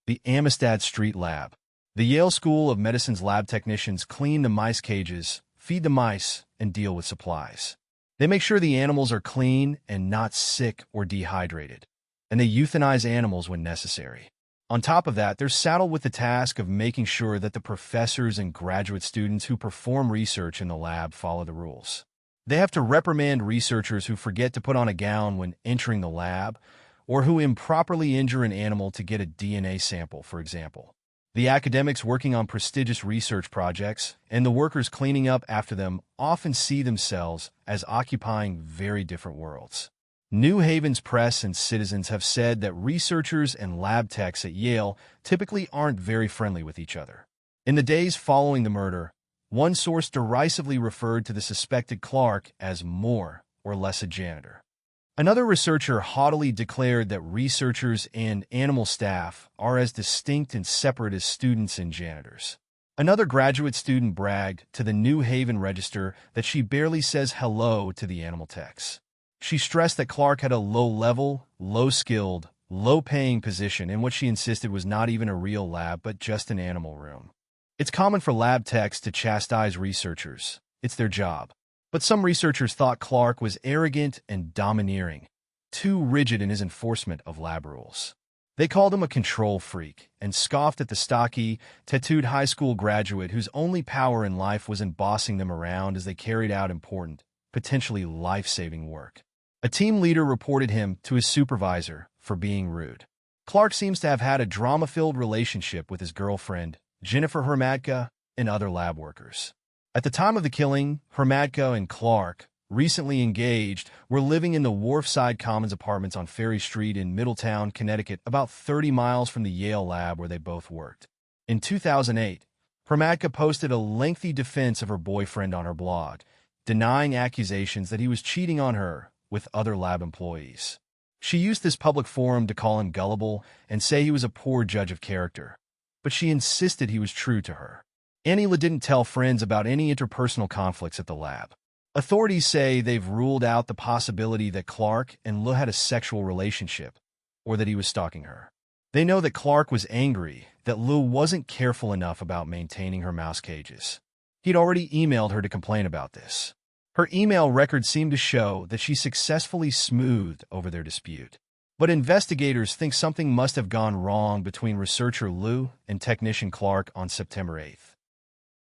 The Amistad Street Lab. The Yale School of Medicine's lab technicians clean the mice cages, feed the mice, and deal with supplies. They make sure the animals are clean and not sick or dehydrated, and they euthanize animals when necessary. On top of that, they're saddled with the task of making sure that the professors and graduate students who perform research in the lab follow the rules. They have to reprimand researchers who forget to put on a gown when entering the lab, or who improperly injure an animal to get a DNA sample, for example. The academics working on prestigious research projects and the workers cleaning up after them often see themselves as occupying very different worlds. New Haven's press and citizens have said that researchers and lab techs at Yale typically aren't very friendly with each other. In the days following the murder, one source derisively referred to the suspected Clark as more or less a janitor. Another researcher haughtily declared that researchers and animal staff are as distinct and separate as students and janitors. Another graduate student bragged to the New Haven Register that she barely says hello to the animal techs. She stressed that Clark had a low-level, low-skilled, low-paying position in what she insisted was not even a real lab but just an animal room. It's common for lab techs to chastise researchers. It's their job. But some researchers thought Clark was arrogant and domineering, too rigid in his enforcement of lab rules. They called him a control freak and scoffed at the stocky, tattooed high school graduate whose only power in life was in bossing them around as they carried out important, potentially life-saving work. A team leader reported him to his supervisor for being rude. Clark seems to have had a drama-filled relationship with his girlfriend, Jennifer Hrmadka, and other lab workers. At the time of the killing, Hrmadka and Clark, recently engaged, were living in the Wharfside Commons apartments on Ferry Street in Middletown, Connecticut, about 30 miles from the Yale lab where they both worked. In 2008, Hrmadka posted a lengthy defense of her boyfriend on her blog, denying accusations that he was cheating on her with other lab employees. She used this public forum to call him gullible and say he was a poor judge of character, but she insisted he was true to her. Annie didn't tell friends about any interpersonal conflicts at the lab. Authorities say they've ruled out the possibility that Clark and Lou had a sexual relationship, or that he was stalking her. They know that Clark was angry that Lou wasn't careful enough about maintaining her mouse cages. He'd already emailed her to complain about this. Her email records seem to show that she successfully smoothed over their dispute. But investigators think something must have gone wrong between researcher Lou and technician Clark on September 8th.